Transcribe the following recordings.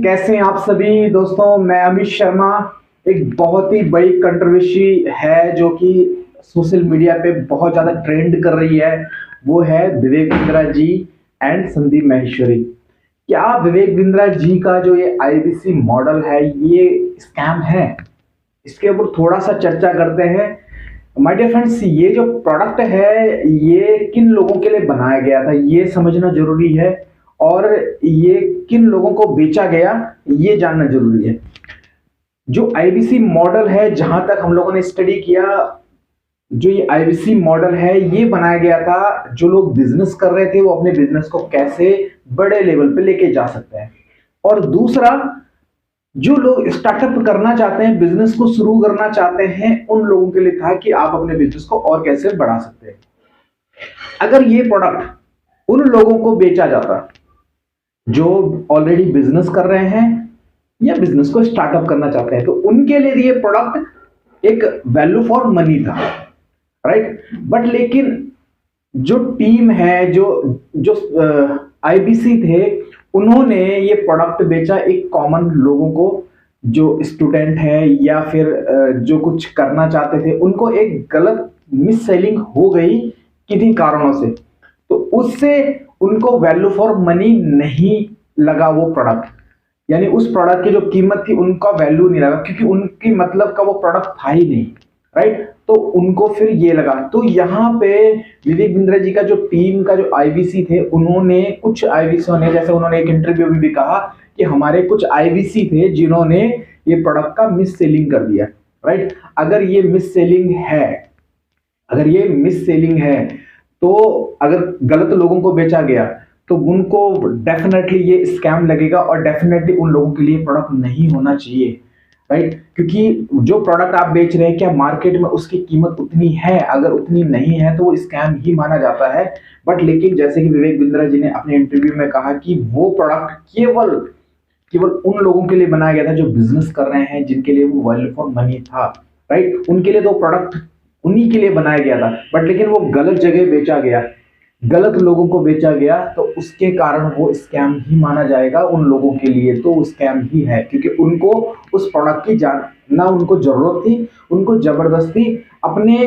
कैसे हैं आप सभी दोस्तों। मैं अमित शर्मा। एक बहुत ही बड़ी कंट्रोवर्सी है जो कि सोशल मीडिया पे बहुत ज़्यादा ट्रेंड कर रही है, वो है विवेक बिंद्रा जी एंड संदीप माहेश्वरी। क्या विवेक बिंद्रा जी का जो ये आईबीसी मॉडल है ये स्कैम है? इसके ऊपर थोड़ा सा चर्चा करते हैं। माय डियर फ्रेंड्स, ये जो प्रोडक्ट है ये किन लोगों के लिए बनाया गया था ये समझना जरूरी है, और ये किन लोगों को बेचा गया ये जानना जरूरी है। जो आईबीसी मॉडल है, जहां तक हम लोगों ने स्टडी किया, जो ये आईबीसी मॉडल है ये बनाया गया था जो लोग बिजनेस कर रहे थे वो अपने बिजनेस को कैसे बड़े लेवल पे लेके जा सकते हैं, और दूसरा जो लोग स्टार्टअप करना चाहते हैं, बिजनेस को शुरू करना चाहते हैं, उन लोगों के लिए था कि आप अपने बिजनेस को और कैसे बढ़ा सकते हैं। अगर ये प्रोडक्ट उन लोगों को बेचा जाता जो ऑलरेडी बिजनेस कर रहे हैं या बिजनेस को स्टार्टअप करना चाहते हैं, तो उनके लिए ये प्रोडक्ट एक वैल्यू फॉर मनी था, राइट। बट लेकिन जो टीम है, जो जो आईबीसी थे, उन्होंने ये प्रोडक्ट बेचा एक कॉमन लोगों को, जो स्टूडेंट है या फिर जो कुछ करना चाहते थे, उनको एक गलत मिस सेलिंग हो गई किन्हीं कारणों से, तो उससे उनको वैल्यू फॉर मनी नहीं लगा वो प्रोडक्ट। यानी उस प्रोडक्ट की जो कीमत थी उनका वैल्यू नहीं लगा, क्योंकि उनकी मतलब का वो प्रोडक्ट था ही नहीं, राइट। तो उनको फिर ये लगा। तो यहाँ पे विवेक बिंद्रा जी का जो टीम का जो आईबीसी थे, उन्होंने कुछ आईबीसी ने, जैसे उन्होंने एक इंटरव्यू में भी कहा कि हमारे कुछ आईबीसी थे जिन्होंने ये प्रोडक्ट का मिस सेलिंग कर दिया, राइट। अगर ये मिस सेलिंग है, तो अगर गलत लोगों को बेचा गया तो उनको डेफिनेटली ये स्कैम लगेगा, और डेफिनेटली उन लोगों के लिए प्रोडक्ट नहीं होना चाहिए, राइट। क्योंकि जो प्रोडक्ट आप बेच रहे हैं, क्या मार्केट में उसकी कीमत उतनी है? अगर उतनी नहीं है तो वो स्कैम ही माना जाता है। बट लेकिन जैसे कि विवेक बिंद्रा जी ने अपने इंटरव्यू में कहा कि वो प्रोडक्ट केवल उन लोगों के लिए बनाया गया था जो बिजनेस कर रहे हैं, जिनके लिए वो वैल्यू फॉर मनी था, राइट। उनके लिए तो प्रोडक्ट उन्हीं के लिए बनाया गया था। बट लेकिन वो गलत जगह बेचा गया, गलत लोगों को बेचा गया, तो उसके कारण वो स्कैम ही माना जाएगा। उन लोगों के लिए तो वो स्कैम ही है, क्योंकि उनको उस प्रोडक्ट की ना उनको जरूरत थी, उनको जबरदस्ती अपने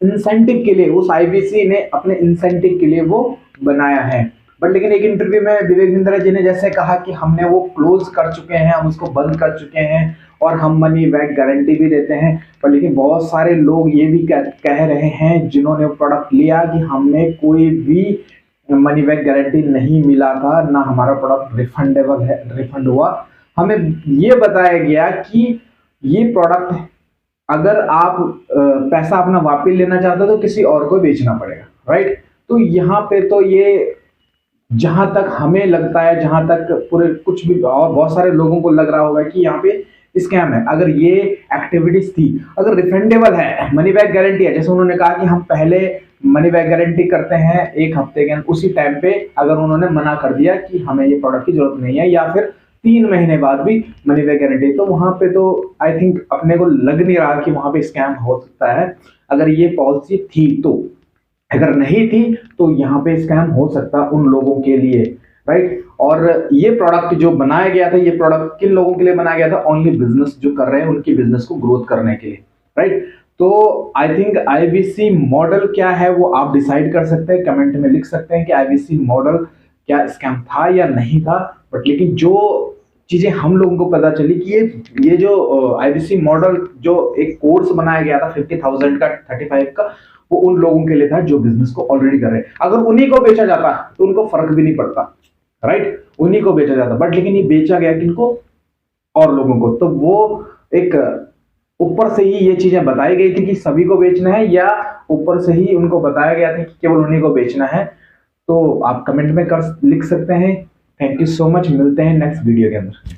इंसेंटिव के लिए, उस आईबीसी ने अपने इंसेंटिव के लिए वो बनाया है। बट लेकिन एक इंटरव्यू में विवेक बिंद्रा जी ने जैसे कहा कि हमने वो क्लोज कर चुके हैं, हम उसको बंद कर चुके हैं, और हम मनी बैक गारंटी भी देते हैं। पर लेकिन बहुत सारे लोग ये भी कह रहे हैं जिन्होंने प्रोडक्ट लिया कि हमें कोई भी मनी बैक गारंटी नहीं मिला था, ना हमारा प्रोडक्ट रिफंड हुआ। हमें ये बताया गया कि ये प्रोडक्ट अगर आप पैसा अपना वापस लेना चाहते हो तो किसी और को बेचना पड़ेगा, राइट। तो यहाँ पे तो ये, जहां तक हमें लगता है, जहां तक पूरे कुछ भी और बहुत सारे लोगों को लग रहा होगा कि यहाँ पे स्कैम है। अगर ये एक्टिविटीज थी, अगर रिफंडेबल है, मनी बैक गारंटी है, जैसे उन्होंने कहा कि हम पहले मनी बैक गारंटी करते हैं 1 हफ्ते के, उसी टाइम पे अगर उन्होंने मना कर दिया कि हमें ये प्रोडक्ट की जरूरत नहीं है, या फिर 3 महीने बाद भी मनी बैक गारंटी, तो वहां पे तो आई थिंक अपने को लग नहीं रहा कि वहां पे स्कैम हो सकता है, अगर ये पॉलिसी थी तो। अगर नहीं थी तो यहाँ पे स्कैम हो सकता उन लोगों के लिए, राइट। और ये प्रोडक्ट जो बनाया गया था, ये प्रोडक्ट किन लोगों के लिए बनाया गया था? ओनली बिजनेस जो कर रहे हैं, उनकी बिजनेस को ग्रोथ करने के लिए, राइट। तो आई थिंक आईबीसी मॉडल क्या है वो आप डिसाइड कर सकते हैं, कमेंट में लिख सकते हैं कि आईबीसी मॉडल क्या स्कैम था या नहीं था। बट लेकिन जो चीजें हम लोगों को पता चली कि ये जो आईबीसी मॉडल जो एक कोर्स बनाया गया था 50,000 का, 35 का, वो उन लोगों के लिए था जो बिजनेस को ऑलरेडी कर रहे हैं। अगर उन्हीं को बेचा जाता तो उनको फर्क भी नहीं पड़ता, राइट। उन्हीं को बेचा जाता, बट लेकिन ये बेचा गया किनको? और लोगों को। तो वो एक ऊपर से ही ये चीजें बताई गई थी कि सभी को बेचना है, या ऊपर से ही उनको बताया गया था कि केवल उन्हीं को बेचना है? तो आप कमेंट में लिख सकते हैं। थैंक यू सो मच, मिलते हैं नेक्स्ट वीडियो के अंदर।